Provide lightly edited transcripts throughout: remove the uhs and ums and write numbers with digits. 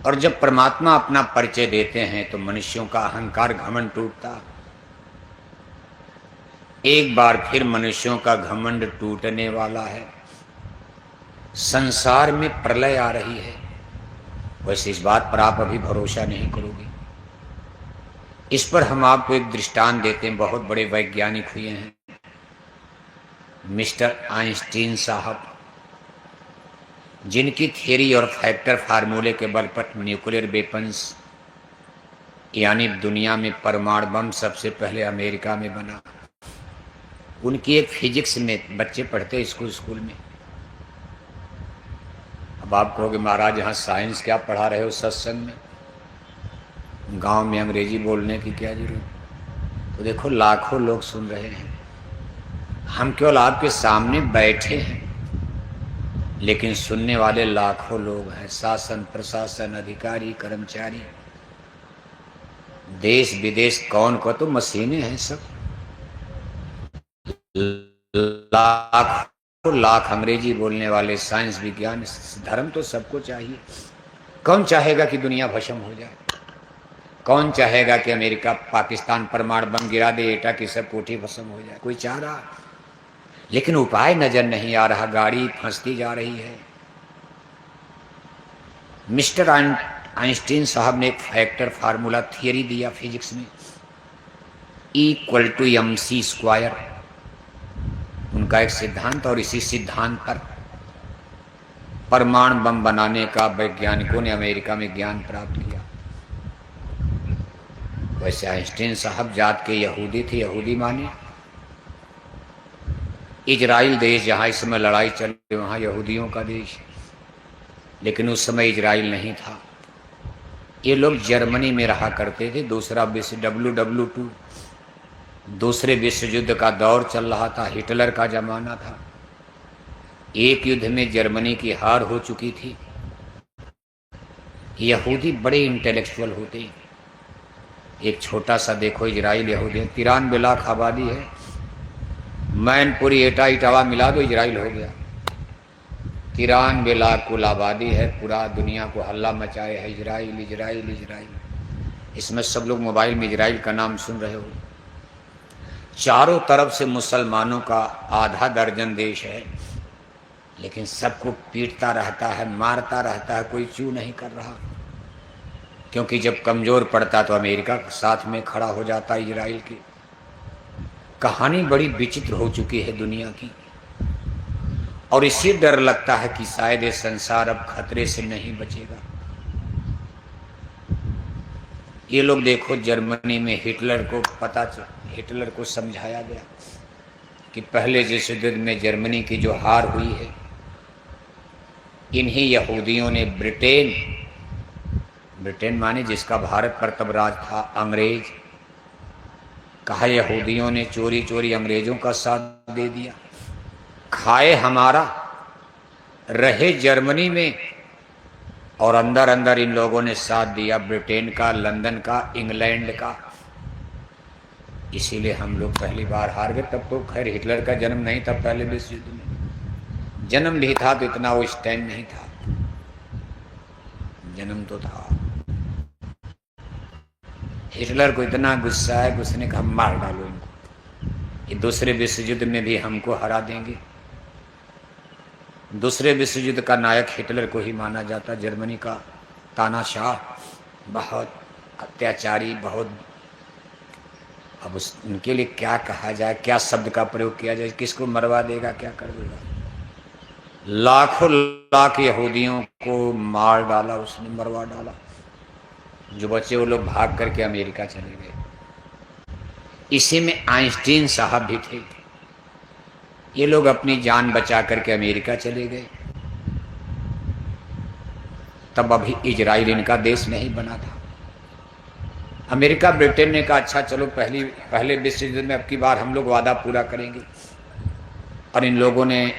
और जब परमात्मा अपना परिचय देते हैं तो मनुष्यों का अहंकार घमंड टूटता। एक बार फिर मनुष्यों का घमंड टूटने वाला है। संसार में प्रलय आ रही है। वैसे इस बात पर आप अभी भरोसा नहीं करोगे। इस पर हम आपको एक दृष्टांत देते हैं। बहुत बड़े वैज्ञानिक हुए हैं मिस्टर आइंस्टीन साहब, जिनकी थियरी और फैक्टर फार्मूले के बल पर न्यूक्लियर वेपन्स यानी दुनिया में परमाणु बम सबसे पहले अमेरिका में बना। उनकी एक फिजिक्स में बच्चे पढ़ते स्कूल में। अब आप कहोगे महाराज यहाँ साइंस क्या पढ़ा रहे हो सत्संग में, गांव में अंग्रेजी बोलने की क्या जरूरत। तो देखो लाखों लोग सुन रहे हैं, हम केवल आपके सामने बैठे हैं लेकिन सुनने वाले लाखों लोग हैं। शासन प्रशासन अधिकारी कर्मचारी देश विदेश कौन को तो मशीनें हैं सब। लाखों लाख अंग्रेजी बोलने वाले साइंस विज्ञान धर्म तो सबको चाहिए। कौन चाहेगा कि दुनिया भस्म हो जाए? कौन चाहेगा कि अमेरिका पाकिस्तान परमाणु बम गिरा दे, एटा की सब कोठी भस्म हो जाए? कोई चाह रहा, लेकिन उपाय नजर नहीं आ रहा। गाड़ी फंसती जा रही है। मिस्टर आइंस्टीन साहब ने एक फैक्टर फार्मूला थियरी दिया फिजिक्स में, E=mc²। उनका एक सिद्धांत, और इसी सिद्धांत पर परमाणु बम बनाने का वैज्ञानिकों ने अमेरिका में ज्ञान प्राप्त किया। वैसे आइंस्टीन साहब जात के यहूदी थे। यहूदी माने इजराइल देश, जहाँ इस समय लड़ाई चल रही वहाँ यहूदियों का देश, लेकिन उस समय इजराइल नहीं था। ये लोग जर्मनी में रहा करते थे। दूसरा विश्व WW2 दूसरे विश्व युद्ध का दौर चल रहा था, हिटलर का जमाना था। एक युद्ध में जर्मनी की हार हो चुकी थी। यहूदी बड़े इंटेलेक्चुअल होते हैं। एक छोटा सा देखो इजराइल, यहूदी 93 लाख आबादी है। मैनपुरी एटा इटावा मिला दो इजराइल हो गया। 93 लाख कुल आबादी है। पूरा दुनिया को हल्ला मचाए है इजराइल इजराइल इजराइल। इसमें सब लोग मोबाइल में इजराइल का नाम सुन रहे हो। चारों तरफ से मुसलमानों का आधा दर्जन देश है, लेकिन सबको पीटता रहता है, मारता रहता है, कोई चू नहीं कर रहा। क्योंकि जब कमजोर पड़ता तो अमेरिका साथ में खड़ा हो जाता इजराइल की। कहानी बड़ी विचित्र हो चुकी है दुनिया की, और इसी डर लगता है कि शायद ये संसार अब खतरे से नहीं बचेगा। ये लोग देखो जर्मनी में हिटलर को समझाया गया कि पहले जिस युद्ध में जर्मनी की जो हार हुई है, इन्हीं यहूदियों ने ब्रिटेन माने जिसका भारत पर तब राज था, अंग्रेज कहा, यहूदियों ने चोरी चोरी अंग्रेजों का साथ दे दिया। खाए हमारा, रहे जर्मनी में, और अंदर अंदर इन लोगों ने साथ दिया ब्रिटेन का, लंदन का, इंग्लैंड का। इसीलिए हम लोग पहली बार हार गए। तब तो खैर हिटलर का जन्म नहीं था, पहले विश्व युद्ध में जन्म नहीं था तो इतना वो स्टैंड नहीं था। जन्म तो था। हिटलर को इतना गुस्सा है कि उसने कहा मार डालो इनको, ये दूसरे विश्व युद्ध में भी हमको हरा देंगे। दूसरे विश्व युद्ध का नायक हिटलर को ही माना जाता। जर्मनी का तानाशाह, बहुत अत्याचारी, बहुत, अब उनके लिए क्या कहा जाए, क्या शब्द का प्रयोग किया जाए, किसको मरवा देगा, क्या कर देगा। लाखों लाख यहूदियों को मार डाला उसने, मरवा डाला। जो बचे वो लोग भाग करके अमेरिका चले गए। इसी में आइंस्टीन साहब भी थे। ये लोग अपनी जान बचा करके अमेरिका चले गए। तब अभी इजराइल इनका देश नहीं बना था। अमेरिका ब्रिटेन ने कहा अच्छा चलो पहले विश्व युद्ध में अब की बार हम लोग वादा पूरा करेंगे। और इन लोगों ने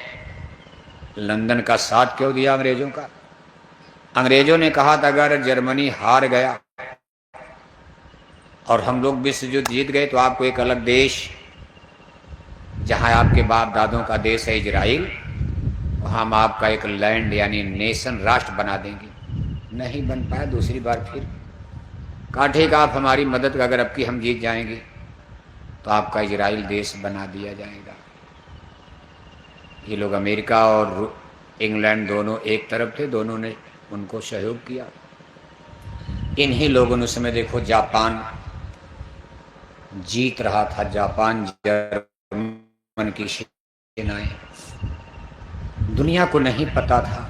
लंदन का साथ क्यों दिया अंग्रेजों का? अंग्रेजों ने कहा था अगर जर्मनी हार गया और हम लोग विश्व युद्ध जीत गए तो आपको एक अलग देश, जहां आपके बाप दादों का देश है इजराइल, वहां हम आपका एक लैंड यानी नेशन, राष्ट्र बना देंगे। नहीं बन पाया। दूसरी बार फिर कहा ठीक, आप हमारी मदद, अगर अब की हम जीत जाएंगे तो आपका इजराइल देश बना दिया जाएगा। ये लोग अमेरिका और इंग्लैंड दोनों एक तरफ थे, दोनों ने उनको सहयोग किया। इन्हीं लोगों ने उस समय देखो जापान जीत रहा था, जापान जर्मन की सेनाएं। दुनिया को नहीं पता था।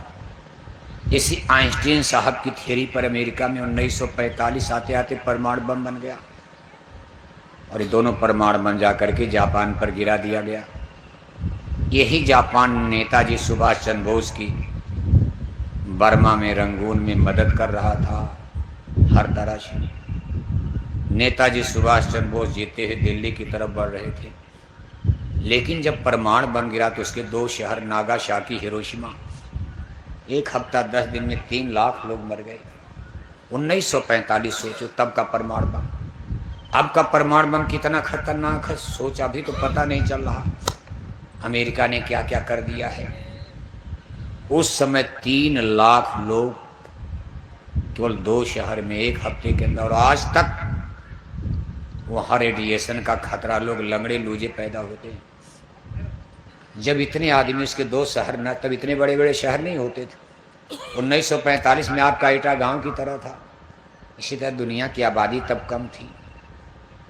इसी आइंस्टीन साहब की थियरी पर अमेरिका में 1945 आते आते परमाणु बम बन गया और ये दोनों परमाणु बम जाकर के जापान पर गिरा दिया गया। यही जापान नेताजी सुभाष चंद्र बोस की बर्मा में, रंगून में मदद कर रहा था हर तरह से। नेताजी सुभाष चंद्र बोस जीते हुए दिल्ली की तरफ बढ़ रहे थे, लेकिन जब परमाणु बम गिरा तो उसके दो शहर नागासाकी, हिरोशिमा, 1 हफ्ता 10 दिन में 3 लाख लोग मर गए। 1945 सोचो, तब का परमाणु बम। अब का परमाणु बम कितना खतरनाक है सोच, अभी तो पता नहीं चल रहा अमेरिका ने क्या क्या कर दिया है। उस समय 3 लाख लोग केवल 2 शहर में 1 हफ्ते के अंदर, और आज तक वहाँ रेडिएशन का खतरा, लोग लंगड़े लूजे पैदा होते हैं। जब इतने आदमी, उसके 2 शहर न, तब इतने बड़े बड़े शहर नहीं होते थे। 1945 में आपका एटा गांव की तरह था। इसी तरह दुनिया की आबादी तब कम थी।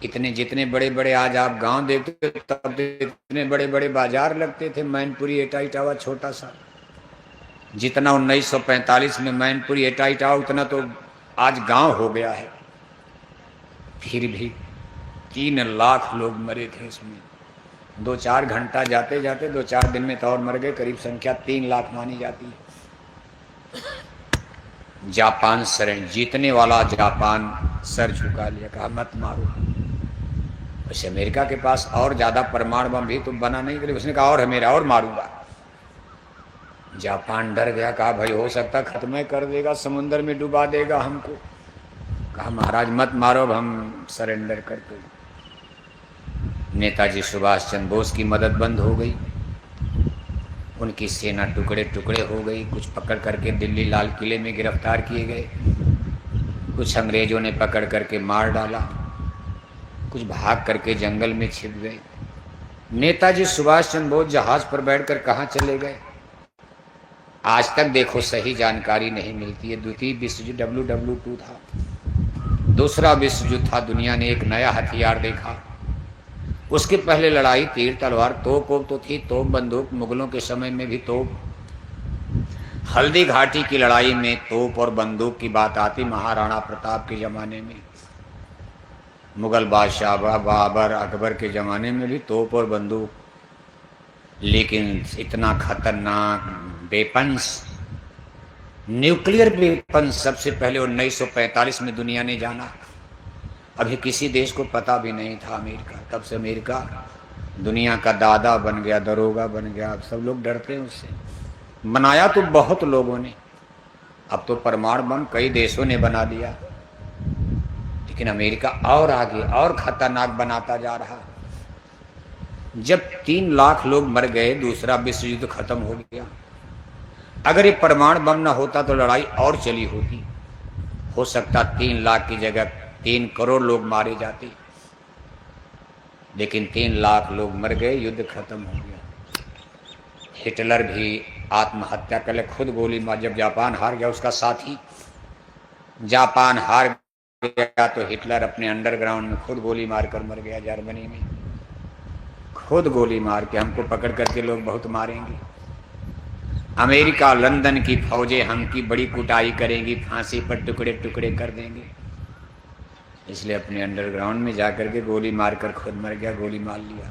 इतने जितने बड़े बड़े आज आप गांव देखते हो, तब इतने बड़े बड़े बाजार लगते थे। मैनपुरी, एटा, इटावा छोटा सा। जितना 1945 में मैनपुरी, एटा, इटावा, उतना तो आज गांव हो गया है। फिर भी 3 लाख लोग मरे थे इसमें। 2-4 घंटा जाते जाते 2-4 दिन में तो और मर गए। करीब संख्या 3 लाख मानी जाती है। जापान शरण, जीतने वाला जापान सर झुका लिया, कहा मत मारो। वैसे अमेरिका के पास और ज्यादा परमाणु बम भी तो बना नहीं, लेकिन उसने कहा और है मेरा, और मारूंगा। जापान डर गया, कहा भाई हो सकता खत्म कर देगा, समुद्र में डुबा देगा हमको। कहा महाराज मत मारो, हम सरेंडर करते। नेताजी सुभाष चंद्र बोस की मदद बंद हो गई। उनकी सेना टुकड़े टुकड़े हो गई। कुछ पकड़ करके दिल्ली लाल किले में गिरफ्तार किए गए, कुछ अंग्रेजों ने पकड़ करके मार डाला, कुछ भाग करके जंगल में छिप गए। नेताजी सुभाष चंद्र बोस जहाज पर बैठकर कहाँ चले गए, आज तक देखो सही जानकारी नहीं मिलती है। द्वितीय विश्व युद्ध WW2 था, दूसरा विश्व युद्ध था। दुनिया ने एक नया हथियार देखा। उसके पहले लड़ाई तीर तलवार, तोप तो थी, तोप बंदूक, मुगलों के समय में भी तोप। हल्दी घाटी की लड़ाई में तोप और बंदूक की बात आती महाराणा प्रताप के ज़माने में। मुगल बादशाह बाबर, अकबर के ज़माने में भी तोप और बंदूक। लेकिन इतना खतरनाक वेपन्स, न्यूक्लियर वेपन्स सबसे पहले 1945 में दुनिया ने जाना। अभी किसी देश को पता भी नहीं था अमेरिका। तब से अमेरिका दुनिया का दादा बन गया, दरोगा बन गया। अब सब लोग डरते हैं उससे। बनाया तो बहुत लोगों ने, अब तो परमाणु बम कई देशों ने बना दिया, लेकिन अमेरिका और आगे और खतरनाक बनाता जा रहा। जब 3 लाख लोग मर गए, दूसरा विश्व युद्ध खत्म हो गया। अगर ये परमाणु बम न होता तो लड़ाई और चली होती। हो सकता 3 लाख की जगह 3 करोड़ लोग मारे जाते, लेकिन 3 लाख लोग मर गए, युद्ध खत्म हो गया। हिटलर भी आत्महत्या कर ले, खुद गोली मार। जब जापान हार गया, उसका साथी, जापान हार गया तो हिटलर अपने अंडरग्राउंड में खुद गोली मारकर मर गया। जर्मनी में खुद गोली मार के, हमको पकड़ करके लोग बहुत मारेंगे। अमेरिका, लंदन की फौजें हमकी बड़ी कुटाई करेंगी, फांसी पर टुकड़े टुकड़े कर देंगे। इसलिए अपने अंडरग्राउंड में जाकर के गोली मारकर खुद मर गया, गोली मार लिया।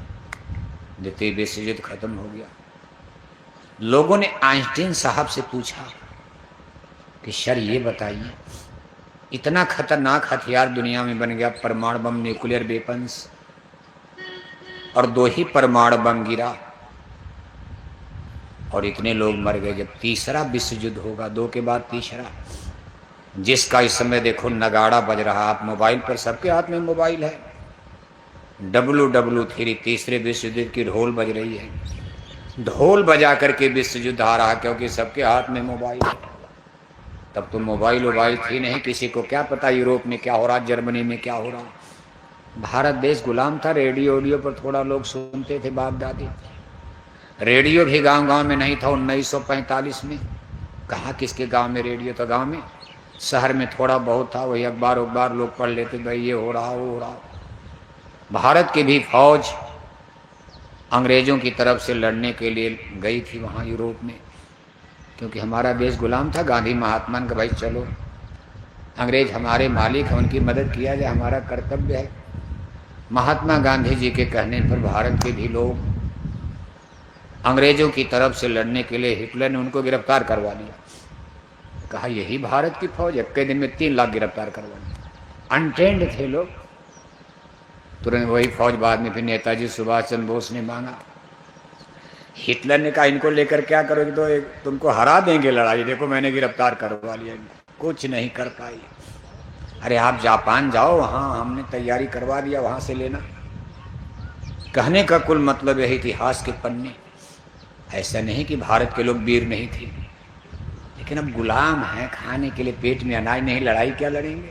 द्वितीय विश्व युद्ध खत्म हो गया। लोगों ने आइंस्टीन साहब से पूछा कि सर ये बताइए, इतना खतरनाक हथियार दुनिया में बन गया, परमाणु बम, न्यूक्लियर वेपन्स, और 2 ही परमाणु बम गिरा और इतने लोग मर गए। जब तीसरा विश्व युद्ध होगा, 2 के बाद तीसरा, जिसका इस समय देखो नगाड़ा बज रहा। आप मोबाइल पर, सबके हाथ में मोबाइल है। WW3, तीसरे विश्व युद्ध की ढोल बज रही है। ढोल बजा करके विश्व युद्ध आ रहा, क्योंकि सबके हाथ में मोबाइल है। तब तो मोबाइल वोबाइल थी नहीं, किसी को क्या पता यूरोप में क्या हो रहा, जर्मनी में क्या हो रहा। भारत देश गुलाम था, रेडियो ऑडियो पर थोड़ा लोग सुनते थे, बाप दादी। रेडियो भी गांव गांव में नहीं था 1945 में। कहाँ किसके गांव में रेडियो था? गांव में, शहर में थोड़ा बहुत था, वही अखबार उखबार लोग पढ़ लेते, भाई ये हो रहा वो हो रहा। भारत की भी फौज अंग्रेजों की तरफ से लड़ने के लिए गई थी वहाँ यूरोप में, क्योंकि हमारा देश गुलाम था। गांधी महात्मा ने कहा भाई चलो, अंग्रेज हमारे मालिक हैं, उनकी मदद किया जाए, हमारा कर्तव्य है। महात्मा गांधी जी के कहने पर भारत के भी लोग अंग्रेजों की तरफ से लड़ने के लिए, हिटलर ने उनको गिरफ्तार करवा लिया। कहा यही भारत की फौज, एक दिन में 3 लाख गिरफ्तार करवा लिया। अनट्रेंड थे लोग। तुरंत वही फौज बाद में फिर नेताजी सुभाष चंद्र बोस ने मांगा। हिटलर ने कहा इनको लेकर क्या करोगे, तो तुमको हरा देंगे लड़ाई, देखो मैंने गिरफ्तार करवा लिया। कुछ नहीं कर पाई। अरे आप जापान जाओ, वहाँ हमने तैयारी करवा दिया, वहाँ से लेना। कहने का कुल मतलब है इतिहास के पन्ने। ऐसा नहीं कि भारत के लोग वीर नहीं थे, लेकिन अब गुलाम हैं, खाने के लिए पेट में अनाज नहीं, लड़ाई क्या लड़ेंगे।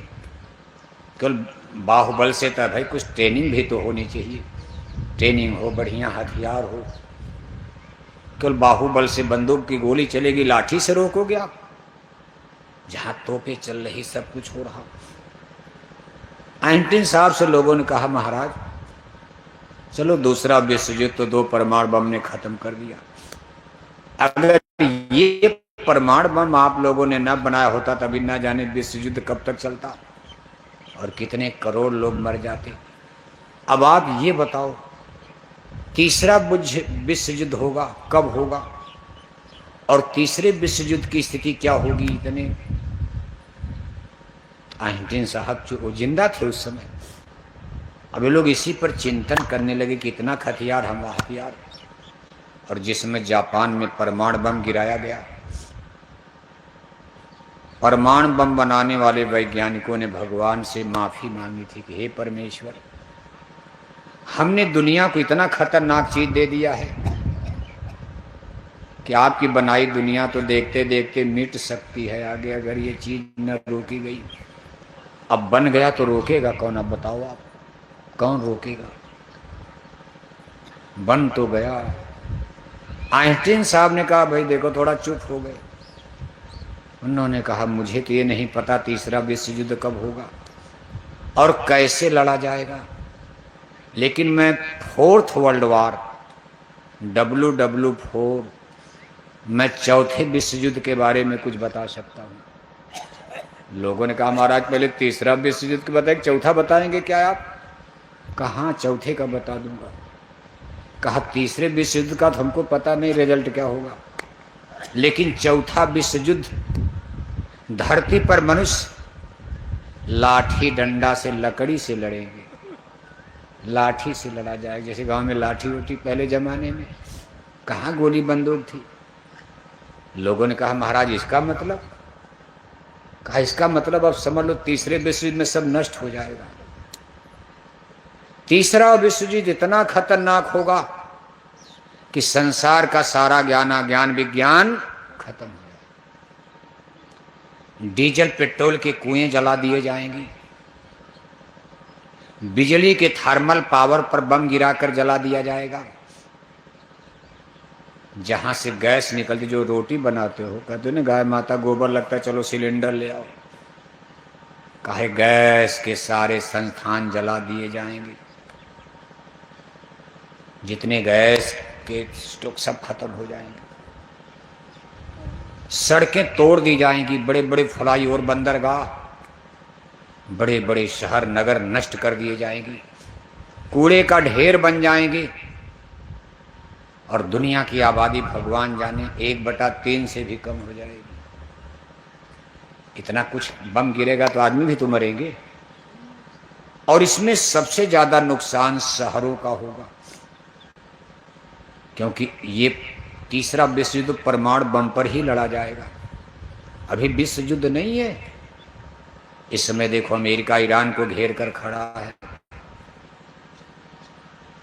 केवल बाहुबल से तो भाई कुछ ट्रेनिंग भी तो होनी चाहिए, ट्रेनिंग हो, बढ़िया हथियार हो। केवल बाहुबल से बंदूक की गोली चलेगी, लाठी से रोकोगे आप? जहां तोपें चल रही, सब कुछ हो रहा। आइंस्टीन साहब से लोगों ने कहा महाराज चलो दूसरा विश्व युद्ध तो 2 परमाणु बम ने खत्म कर दिया, अगर ये परमाणु बम आप लोगों ने न बनाया होता तभी ना जाने विश्व युद्ध कब तक चलता और कितने करोड़ लोग मर जाते। अब आप ये बताओ तीसरा विश्व युद्ध होगा कब होगा, और तीसरे विश्व युद्ध की स्थिति क्या होगी। इतने आइंस्टीन साहब जो जिंदा थे उस समय, अब ये लोग इसी पर चिंतन करने लगे कि इतना हथियार, हमारा हथियार, और जिसमें जापान में परमाणु बम गिराया गया। परमाणु बम बनाने वाले वैज्ञानिकों ने भगवान से माफी मांगी थी कि हे परमेश्वर, हमने दुनिया को इतना खतरनाक चीज दे दिया है कि आपकी बनाई दुनिया तो देखते देखते मिट सकती है आगे, अगर ये चीज न रोकी गई। अब बन गया तो रोकेगा कौन? अब बताओ आप, कौन रोकेगा? बन तो गया। आइंस्टीन साहब ने कहा भाई देखो, थोड़ा चुप हो गए। उन्होंने कहा मुझे तो ये नहीं पता तीसरा विश्व युद्ध कब होगा और कैसे लड़ा जाएगा, लेकिन मैं 4th वर्ल्ड वार WW4, मैं चौथे विश्व युद्ध के बारे में कुछ बता सकता हूँ। लोगों ने कहा महाराज पहले तीसरा विश्व युद्ध के बताएं, चौथा बताएंगे क्या आप? कहाँ चौथे का बता दूंगा। कहा तीसरे विश्व युद्ध का तो हमको पता नहीं रिजल्ट क्या होगा, लेकिन चौथा विश्व युद्ध धरती पर मनुष्य लाठी डंडा से, लकड़ी से लड़ेंगे, लाठी से लड़ा जाएगा। जैसे गांव में लाठी होती पहले जमाने में, कहाँ गोली बंदूक थी। लोगों ने कहा महाराज इसका मतलब? कहा इसका मतलब अब समझ लो तीसरे विश्व युद्ध में सब नष्ट हो जाएगा। तीसरा विश्व युद्ध इतना खतरनाक होगा कि संसार का सारा ज्ञान विज्ञान खत्म हो जाएगा। डीजल पेट्रोल के कुएं जला दिए जाएंगे, बिजली के थर्मल पावर पर बम गिराकर जला दिया जाएगा। जहां से गैस निकलती, जो रोटी बनाते हो, कहते हो ना गाय माता गोबर लगता है, चलो सिलेंडर ले आओ। काहे गैस के सारे संस्थान जला दिए जाएंगे, जितने गैस के स्टॉक सब खत्म हो जाएंगे। सड़कें तोड़ दी जाएंगी, बड़े बड़े फ्लाईओवर, बंदरगाह, बड़े बड़े शहर नगर नष्ट कर दिए जाएंगे, कूड़े का ढेर बन जाएंगे, और दुनिया की आबादी भगवान जाने 1/3 से भी कम हो जाएगी। इतना कुछ बम गिरेगा तो आदमी भी तो मरेंगे। और इसमें सबसे ज्यादा नुकसान शहरों का होगा, क्योंकि ये तीसरा विश्व युद्ध परमाणु बम पर ही लड़ा जाएगा। अभी विश्व युद्ध नहीं है। इस समय देखो अमेरिका ईरान को घेर कर खड़ा है।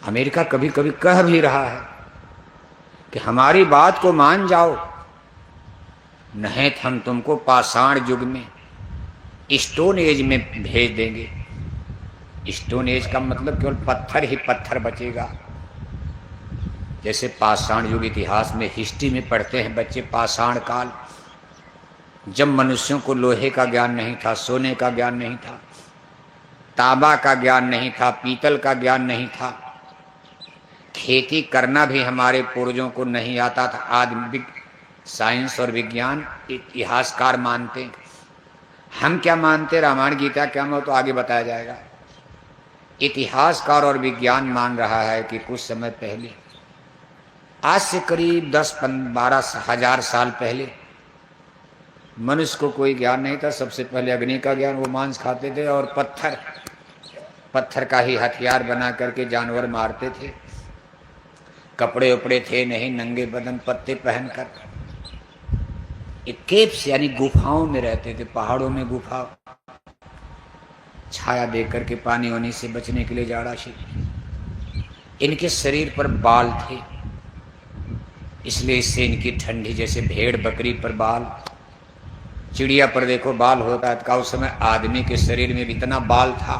अमेरिका कभी कभी कह भी रहा है कि हमारी बात को मान जाओ, नहीं तो हम तुमको पाषाण युग में, स्टोन एज में भेज देंगे। स्टोन एज का मतलब केवल पत्थर ही पत्थर बचेगा। जैसे पाषाण युग इतिहास में, हिस्ट्री में पढ़ते हैं बच्चे, पाषाण काल, जब मनुष्यों को लोहे का ज्ञान नहीं था, सोने का ज्ञान नहीं था, तांबा का ज्ञान नहीं था, पीतल का ज्ञान नहीं था, खेती करना भी हमारे पूर्वजों को नहीं आता था। आज साइंस और विज्ञान इतिहासकार मानते हैं। हम क्या मानते, रामायण गीता क्या में तो आगे बताया जाएगा। इतिहासकार और विज्ञान मान रहा है कि कुछ समय पहले, आज से करीब 10-12 हजार साल पहले, मनुष्य को कोई ज्ञान नहीं था। सबसे पहले अग्नि का ज्ञान, वो मांस खाते थे और पत्थर का ही हथियार बना करके जानवर मारते थे। कपड़े उपड़े थे नहीं, नंगे बदन पत्ते पहनकर केव्स यानी गुफाओं में रहते थे। पहाड़ों में गुफा, छाया देख करके पानी होने से बचने के लिए जाड़ा से। इनके शरीर पर बाल थे, इसलिए इससे इनकी ठंडी, जैसे भेड़ बकरी पर बाल, चिड़िया पर देखो बाल होता है, उस समय आदमी के शरीर में भी इतना बाल था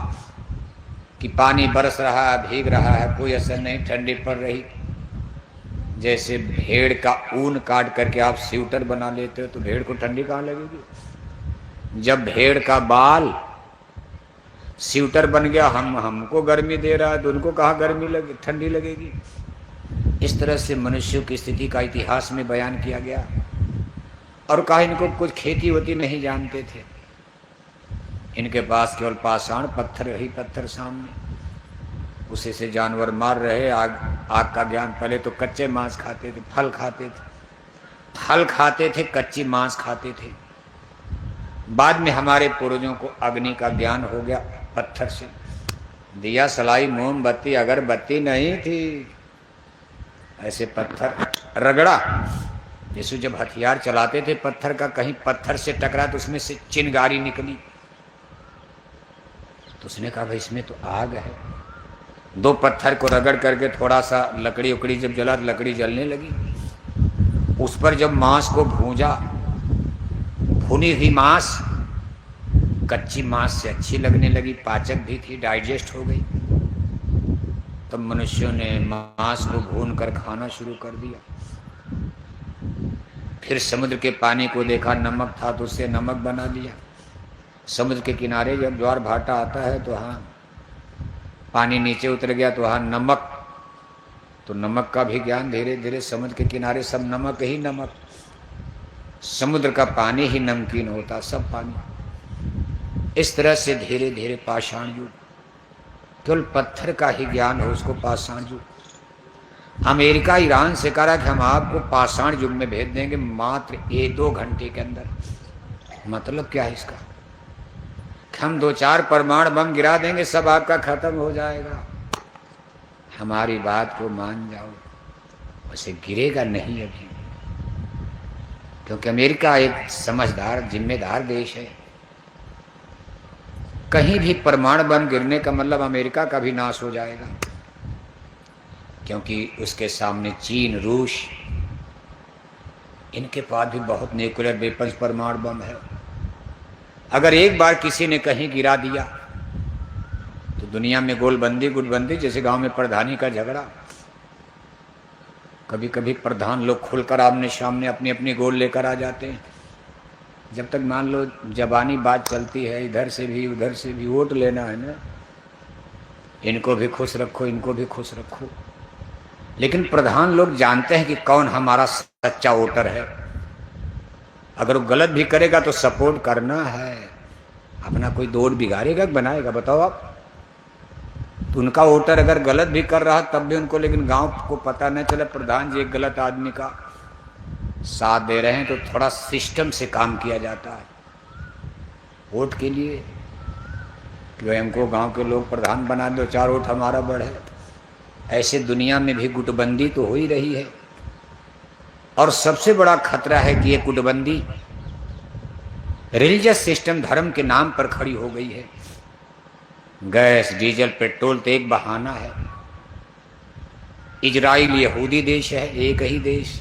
कि पानी बरस रहा है, भीग रहा है, कोई असर नहीं, ठंडी पड़ रही। जैसे भेड़ का ऊन काट करके आप स्वेटर बना लेते हो तो भेड़ को ठंडी कहाँ लगेगी। जब भेड़ का बाल स्वेटर बन गया, हमको गर्मी दे रहा है तो उनको कहाँ गर्मी लगे, ठंडी लगेगी। इस तरह से मनुष्यों की स्थिति का इतिहास में बयान किया गया। और कहा इनको कुछ खेती होती नहीं जानते थे, इनके पास केवल पाषाण पत्थर ही पत्थर सामने, उसी से जानवर मार रहे। आग का ज्ञान, पहले तो कच्चे मांस खाते थे, फल खाते थे, कच्ची मांस खाते थे। बाद में हमारे पूर्वजों को अग्नि का ज्ञान हो गया, पत्थर से दिया सलाई मोमबत्ती अगरबत्ती नहीं थी, ऐसे पत्थर रगड़ा। यीशु जब हथियार चलाते थे पत्थर का, कहीं पत्थर से टकरा तो उसमें से चिंगारी निकली, तो उसने कहा भाई इसमें तो आग है। 2 पत्थर को रगड़ करके थोड़ा सा लकड़ी उकड़ी जब जला, लकड़ी जलने लगी। उस पर जब मांस को भूंजा, भुनी हुई मांस कच्ची मांस से अच्छी लगने लगी, पाचक भी थी, डाइजेस्ट हो गई। तब मनुष्यों ने मांस को भून कर खाना शुरू कर दिया। फिर समुद्र के पानी को देखा, नमक था तो उससे नमक बना लिया। समुद्र के किनारे जब ज्वार भाटा आता है तो हाँ पानी नीचे उतर गया तो हाँ नमक, तो नमक का भी ज्ञान धीरे धीरे, समुद्र के किनारे सब नमक ही नमक, समुद्र का पानी ही नमकीन होता, सब पानी। इस तरह से धीरे धीरे पाषाण युग, केवल पत्थर का ही ज्ञान हो उसको पाषाण युग। अमेरिका ईरान से कह रहा कि हम आपको पाषाण युग में भेज देंगे मात्र 1-2 घंटे के अंदर। मतलब क्या है इसका, हम 2-4 परमाणु बम गिरा देंगे, सब आपका खत्म हो जाएगा। हमारी बात को मान जाओ, वैसे गिरेगा नहीं अभी, क्योंकि अमेरिका एक समझदार जिम्मेदार देश है। कहीं भी परमाणु बम गिरने का मतलब अमेरिका का भी नाश हो जाएगा, क्योंकि उसके सामने चीन, रूस, इनके पास भी बहुत न्यूक्लियर वेपन्स, परमाणु बम है। अगर एक बार किसी ने कहीं गिरा दिया तो दुनिया में गोलबंदी गुटबंदी, जैसे गांव में प्रधानी का झगड़ा। कभी कभी प्रधान लोग खुलकर आमने सामने अपनी अपनी गोल लेकर आ जाते हैं। जब तक मान लो जबानी बात चलती है, इधर से भी उधर से भी, वोट लेना है ना, इनको भी खुश रखो, इनको भी खुश रखो। लेकिन प्रधान लोग जानते हैं कि कौन हमारा सच्चा वोटर है। अगर वो गलत भी करेगा तो सपोर्ट करना है, अपना कोई दौड़ बिगाड़ेगा बनाएगा, बताओ आप। तो उनका वोटर अगर गलत भी कर रहा तब भी उनको, लेकिन गांव को पता न चले प्रधान जी एक गलत आदमी का साथ दे रहे हैं, तो थोड़ा सिस्टम से काम किया जाता है वोट के लिए कि भाई हमको गांव के लोग प्रधान बना दो, 4 वोट हमारा बढ़े। ऐसे दुनिया में भी गुटबंदी तो हो ही रही है। और सबसे बड़ा खतरा है कि ये गुटबंदी रिलीजियस सिस्टम, धर्म के नाम पर खड़ी हो गई है। गैस, डीजल, पेट्रोल तो एक बहाना है। इजराइल यहूदी देश है, एक ही देश।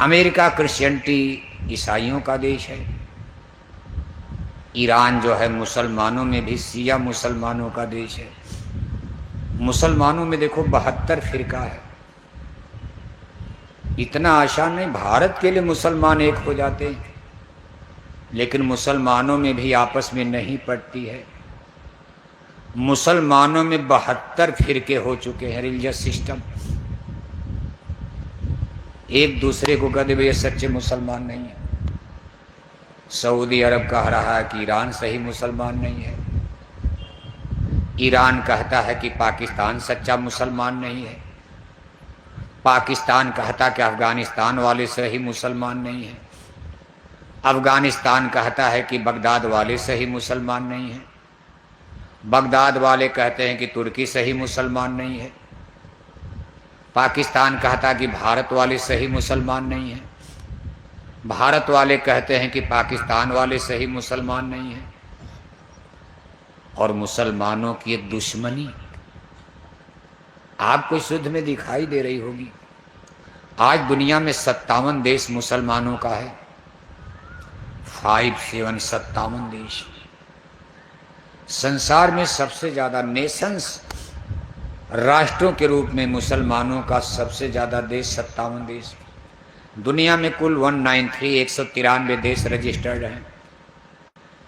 अमेरिका क्रिश्चियनिटी ईसाइयों का देश है। ईरान जो है मुसलमानों में भी शिया मुसलमानों का देश है। मुसलमानों में देखो 72 फिरका है। इतना आसान नहीं, भारत के लिए मुसलमान एक हो जाते हैं, लेकिन मुसलमानों में भी आपस में नहीं पड़ती है। मुसलमानों में 72 फिरके हो चुके हैं, रिलीजियस सिस्टम। एक दूसरे को कहते भाई ये सच्चे मुसलमान नहीं है। सऊदी अरब कह रहा है कि ईरान सही मुसलमान नहीं है। ईरान कहता है कि पाकिस्तान सच्चा मुसलमान नहीं है। पाकिस्तान कहता कि अफगानिस्तान वाले सही मुसलमान नहीं है। अफगानिस्तान कहता है कि बगदाद वाले सही मुसलमान नहीं है। बगदाद वाले कहते हैं कि तुर्की सही मुसलमान नहीं है। पाकिस्तान कहता कि भारत वाले सही मुसलमान नहीं है। भारत वाले कहते हैं कि पाकिस्तान वाले सही मुसलमान नहीं है। और मुसलमानों की एक दुश्मनी आपको शुद्ध में दिखाई दे रही होगी। आज दुनिया में 57 देश मुसलमानों का है। 57 देश। संसार में सबसे ज्यादा नेशंस, राष्ट्रों के रूप में मुसलमानों का सबसे ज्यादा देश 57 देश। दुनिया में कुल 193 देश रजिस्टर्ड हैं।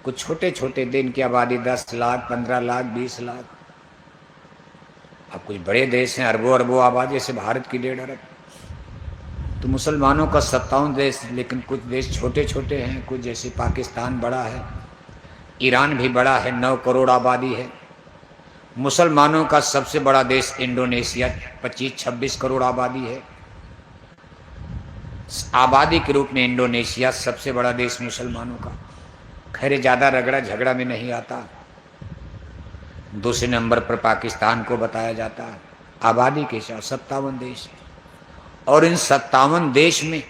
कुछ छोटे छोटे दिन की आबादी 10 लाख, 15 लाख, 20 लाख। अब कुछ बड़े देश हैं, अरबों अरबों आबादी, जैसे भारत की 1.5 अरब। तो मुसलमानों का 57 देश, लेकिन कुछ देश छोटे छोटे हैं। कुछ जैसे पाकिस्तान बड़ा है, ईरान भी बड़ा है, 9 करोड़ आबादी है। मुसलमानों का सबसे बड़ा देश इंडोनेशिया, 25-26 करोड़ आबादी है। आबादी के रूप में इंडोनेशिया सबसे बड़ा देश मुसलमानों का। खैर ज़्यादा रगड़ा झगड़ा में नहीं आता। दूसरे नंबर पर पाकिस्तान को बताया जाता है आबादी के साथ। 57 देश, और इन 57 देश में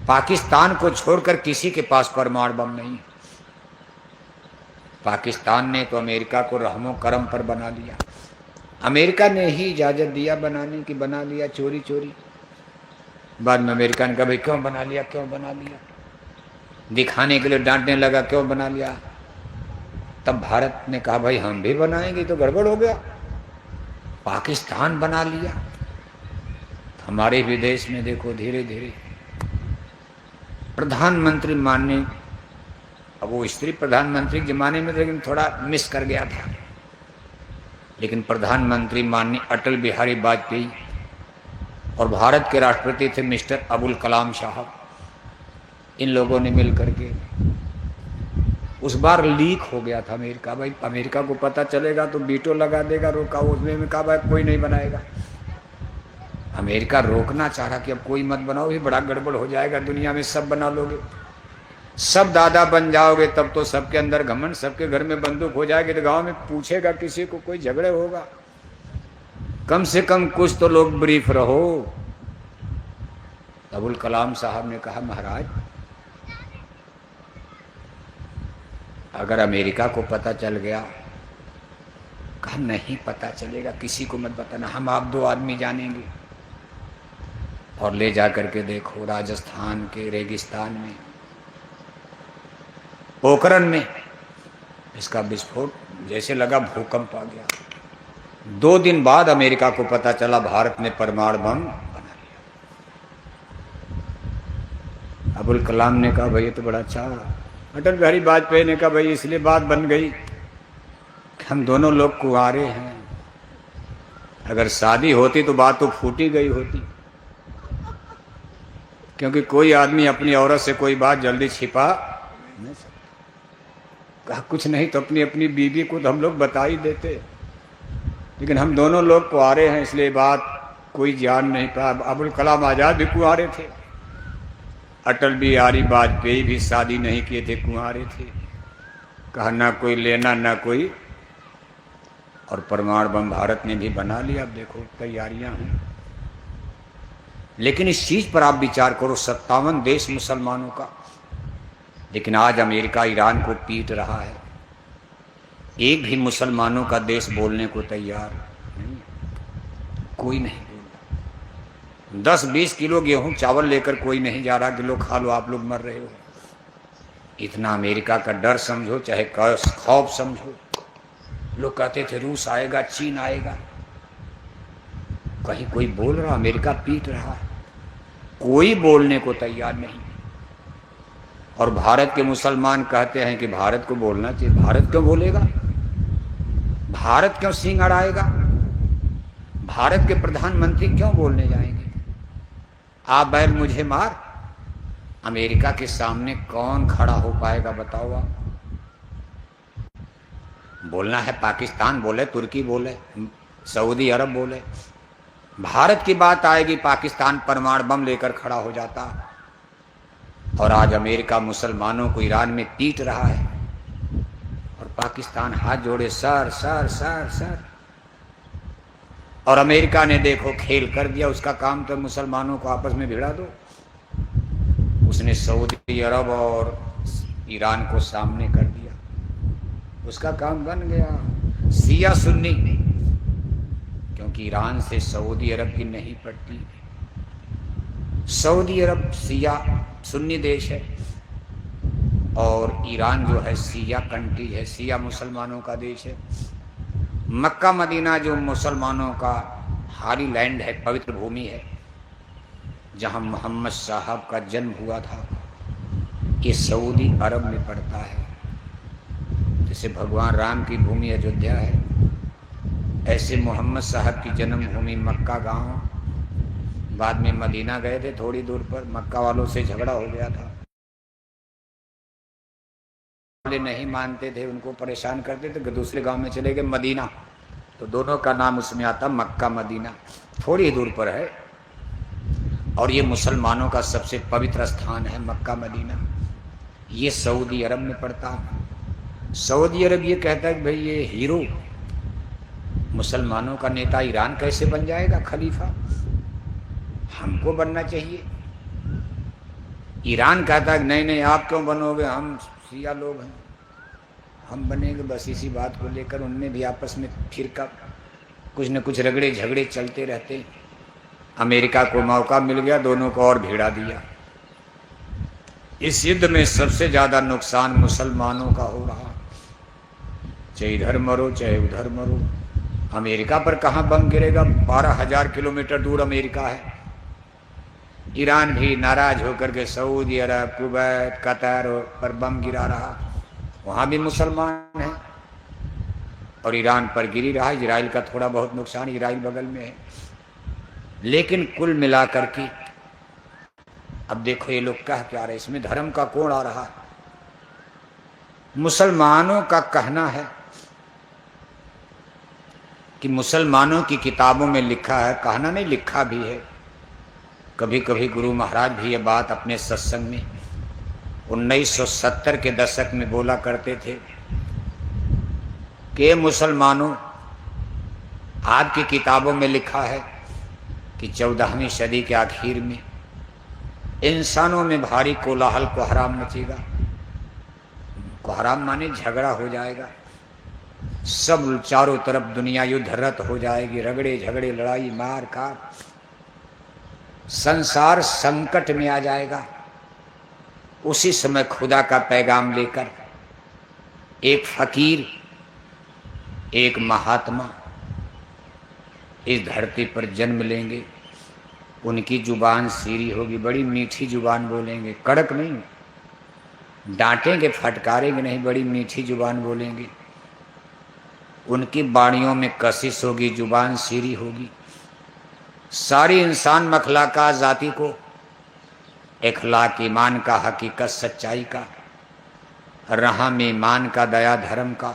पाकिस्तान को छोड़कर किसी के पास परमाणु बम नहीं है। पाकिस्तान ने तो अमेरिका को रहमो करम पर बना लिया। अमेरिका ने ही इजाज़त दिया बनाने की, बना लिया चोरी चोरी। बाद में अमेरिका ने कहा भाई क्यों बना लिया, क्यों बना लिया, दिखाने के लिए डांटने लगा क्यों बना लिया। तब भारत ने कहा भाई हम भी बनाएंगे, तो गड़बड़ हो गया, पाकिस्तान बना लिया। हमारे भी देश में देखो धीरे धीरे प्रधानमंत्री मानने, अब वो स्त्री प्रधानमंत्री के जमाने में लेकिन थोड़ा मिस कर गया था, लेकिन प्रधानमंत्री माननीय अटल बिहारी वाजपेयी और भारत के राष्ट्रपति थे मिस्टर अबुल कलाम साहब। इन लोगों ने मिल करके, उस बार लीक हो गया था अमेरिका। भाई अमेरिका को पता चलेगा तो वीटो लगा देगा, रोका। उसमें में कहा भाई कोई नहीं बनाएगा। अमेरिका रोकना चाह रहा कि अब कोई मत बनाओ, ये बड़ा गड़बड़ हो जाएगा, दुनिया में सब बना लोगे, सब दादा बन जाओगे, तब तो सबके अंदर घमंड, सबके घर में बंदूक हो जाएगी, तो गांव में पूछेगा किसी को, कोई झगड़े होगा। कम से कम कुछ तो लोग ब्रीफ रहो। अबुल कलाम साहब ने कहा महाराज अगर अमेरिका को पता चल गया, कहा नहीं पता चलेगा, किसी को मत बताना, हम आप 2 आदमी जानेंगे। और ले जा करके देखो राजस्थान के रेगिस्तान में, पोखरण में इसका विस्फोट जैसे लगा भूकंप आ गया। 2 दिन बाद अमेरिका को पता चला भारत ने परमाणु बम बना लिया। अबुल कलाम ने कहा भाई ये तो बड़ा अच्छा। अटल बिहारी वाजपेयी ने कहा भाई इसलिए बात बन गई कि हम दोनों लोग कुंवारे हैं, अगर शादी होती तो बात तो फूटी गई होती, क्योंकि कोई आदमी अपनी औरत से कोई बात जल्दी छिपा नहीं सकता। कहा कुछ नहीं तो अपनी अपनी बीवी को तो हम लोग बता ही देते, लेकिन हम दोनों लोग कुंवारे हैं इसलिए बात कोई जान नहीं पाया। अबुल कलाम आज़ाद भी कुंवारे थे, अटल बिहारी वाजपेयी भी शादी नहीं किए थे, कुंवारे थे। कहा ना कोई लेना ना कोई, और परमाणु बम भारत ने भी बना लिया। अब देखो तैयारियां हैं, लेकिन इस चीज पर आप विचार करो, 57 देश मुसलमानों का, लेकिन आज अमेरिका ईरान को पीट रहा है। एक भी मुसलमानों का देश बोलने को तैयार नहीं, कोई नहीं बोल रहा। 10-20 किलो गेहूं चावल लेकर कोई नहीं जा रहा कि लो खा लो, आप लोग मर रहे हो। इतना अमेरिका का डर समझो, चाहे खौफ समझो। लोग कहते थे रूस आएगा, चीन आएगा, कहीं कोई बोल रहा, अमेरिका पीट रहा है, कोई बोलने को तैयार नहीं। और भारत के मुसलमान कहते हैं कि भारत को बोलना चाहिए। भारत क्यों बोलेगा? भारत क्यों सींग अड़ाएगा? भारत के प्रधानमंत्री क्यों बोलने जाएंगे? आप बैल मुझे मार। अमेरिका के सामने कौन खड़ा हो पाएगा बताओ आप? बोलना है पाकिस्तान बोले, तुर्की बोले, सऊदी अरब बोले, भारत की बात आएगी पाकिस्तान परमाणु बम लेकर खड़ा हो जाता। और आज अमेरिका मुसलमानों को ईरान में पीट रहा है और पाकिस्तान हाथ जोड़े सर सर सर सर। और अमेरिका ने देखो खेल कर दिया, उसका काम तो मुसलमानों को आपस में भिड़ा दो। उसने सऊदी अरब और ईरान को सामने कर दिया, उसका काम बन गया। शिया सुन्नी, क्योंकि ईरान से सऊदी अरब की नहीं पड़ती। सऊदी अरब शिया सुन्नी देश है और ईरान जो है शिया कंट्री है, शिया मुसलमानों का देश है। मक्का मदीना जो मुसलमानों का हारी लैंड है, पवित्र भूमि है, जहां मोहम्मद साहब का जन्म हुआ था, ये सऊदी अरब में पड़ता है। जैसे भगवान राम की भूमि अयोध्या है, ऐसे मोहम्मद साहब की जन्मभूमि मक्का गांव। बाद में मदीना गए थे, थोड़ी दूर पर मक्का वालों से झगड़ा हो गया था, वाले नहीं मानते थे, उनको परेशान करते थे, दूसरे गांव में चले गए मदीना, तो दोनों का नाम उसमें आता मक्का मदीना, थोड़ी दूर पर है। और ये मुसलमानों का सबसे पवित्र स्थान है मक्का मदीना। ये सऊदी अरब में पड़ता है। सऊदी अरब ये कहता है कि भाई ये हीरो मुसलमानों का नेता ईरान कैसे बन जाएगा खलीफा, हमको बनना चाहिए। ईरान कहता है नहीं नहीं आप क्यों बनोगे, हम शिया लोग हैं, हम बनेंगे। बस इसी बात को लेकर उनमें भी आपस में फिरका कुछ न कुछ रगड़े झगड़े चलते रहते। अमेरिका को मौका मिल गया, दोनों को और भिड़ा दिया। इस युद्ध में सबसे ज्यादा नुकसान मुसलमानों का हो रहा, चाहे इधर मरो चाहे उधर मरो। अमेरिका पर कहाँ बम गिरेगा? 12,000 किलोमीटर दूर अमेरिका है। ईरान भी नाराज होकर के सऊदी अरब, कुवैत, कतर पर बम गिरा रहा, वहाँ भी मुसलमान हैं और ईरान पर गिरी रहा। इजराइल का थोड़ा बहुत नुकसान, इजराइल बगल में है, लेकिन कुल मिलाकर के अब देखो ये लोग कह क्या रहे, इसमें धर्म का कोण आ रहा। मुसलमानों का कहना है कि मुसलमानों की किताबों में लिखा है, कहना नहीं लिखा भी है, कभी कभी गुरु महाराज भी ये बात अपने सत्संग में 1970 के दशक में बोला करते थे कि मुसलमानों आपकी किताबों में लिखा है कि 14वीं सदी के आखिर में इंसानों में भारी कोलाहल कोहराम मचेगा। कोहराम माने झगड़ा हो जाएगा, सब चारों तरफ दुनिया युद्धरत हो जाएगी, रगड़े झगड़े लड़ाई मार काट, संसार संकट में आ जाएगा। उसी समय खुदा का पैगाम लेकर एक फकीर, एक महात्मा इस धरती पर जन्म लेंगे। उनकी जुबान सीरी होगी, बड़ी मीठी जुबान बोलेंगे, कड़क नहीं, डांटेंगे फटकारेंगे नहीं, बड़ी मीठी जुबान बोलेंगे। उनकी बाणियों में कशिश होगी, जुबान सीरी होगी। सारी इंसान मखलाका जाति को इखलाक ईमान का, हकीकत सच्चाई का, रहम ईमान का, दया धर्म का,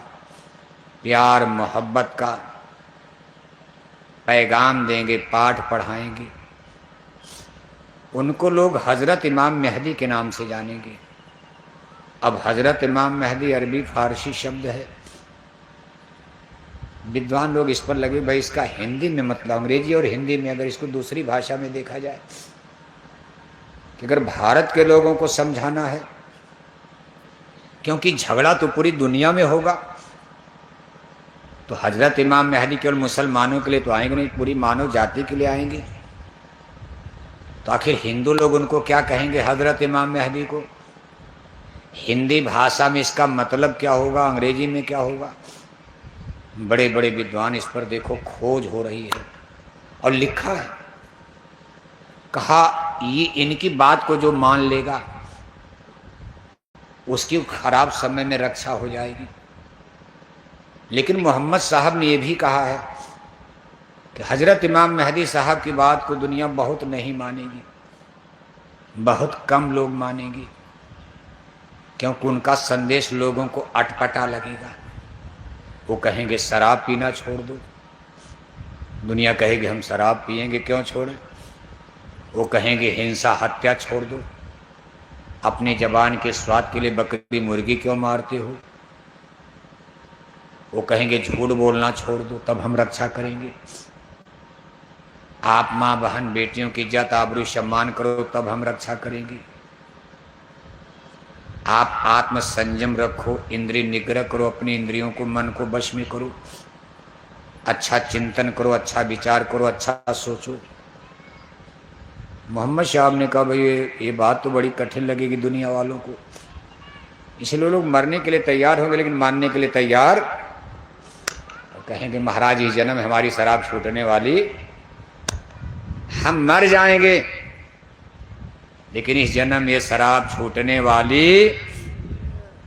प्यार मोहब्बत का पैगाम देंगे, पाठ पढ़ाएंगे। उनको लोग हजरत इमाम मेहदी के नाम से जानेंगे। अब हजरत इमाम मेहदी अरबी फारसी शब्द है, विद्वान लोग इस पर लगे भाई इसका हिंदी में मतलब, अंग्रेजी और हिंदी में अगर इसको दूसरी भाषा में देखा जाए कि अगर भारत के लोगों को समझाना है, क्योंकि झगड़ा तो पूरी दुनिया में होगा, तो हजरत इमाम मेहदी केवल मुसलमानों के लिए तो आएंगे नहीं, पूरी मानव जाति के लिए आएंगे। तो आखिर हिंदू लोग उनको क्या कहेंगे, हजरत इमाम मेहदी को? हिंदी भाषा में इसका मतलब क्या होगा, अंग्रेजी में क्या होगा? बड़े बड़े विद्वान इस पर देखो खोज हो रही है और लिखा है, कहा ये इनकी बात को जो मान लेगा उसकी खराब समय में रक्षा हो जाएगी। लेकिन मोहम्मद साहब ने यह भी कहा है कि हजरत इमाम मेहदी साहब की बात को दुनिया बहुत नहीं मानेगी, बहुत कम लोग मानेंगे, क्योंकि उनका संदेश लोगों को अटपटा लगेगा। वो कहेंगे शराब पीना छोड़ दो, दुनिया कहेगी हम शराब पिएंगे, क्यों छोड़ें? वो कहेंगे हिंसा हत्या छोड़ दो, अपनी जबान के स्वाद के लिए बकरी मुर्गी क्यों मारते हो? वो कहेंगे झूठ बोलना छोड़ दो, तब हम रक्षा करेंगे। आप माँ बहन बेटियों की इज्जत आबरू सम्मान करो, तब हम रक्षा करेंगे। आप आत्म संयम रखो, इंद्रिय निग्रह करो, अपनी इंद्रियों को मन को वश में करो, अच्छा चिंतन करो, अच्छा विचार करो, अच्छा सोचो। मोहम्मद साहब ने कहा भाई ये बात तो बड़ी कठिन लगेगी दुनिया वालों को, इसलिए लोग मरने के लिए तैयार होंगे लेकिन मानने के लिए तैयार। और कहेंगे महाराज इस जन्म हमारी शराब छूटने वाली, हम मर जाएंगे लेकिन इस जन्म ये शराब छूटने वाली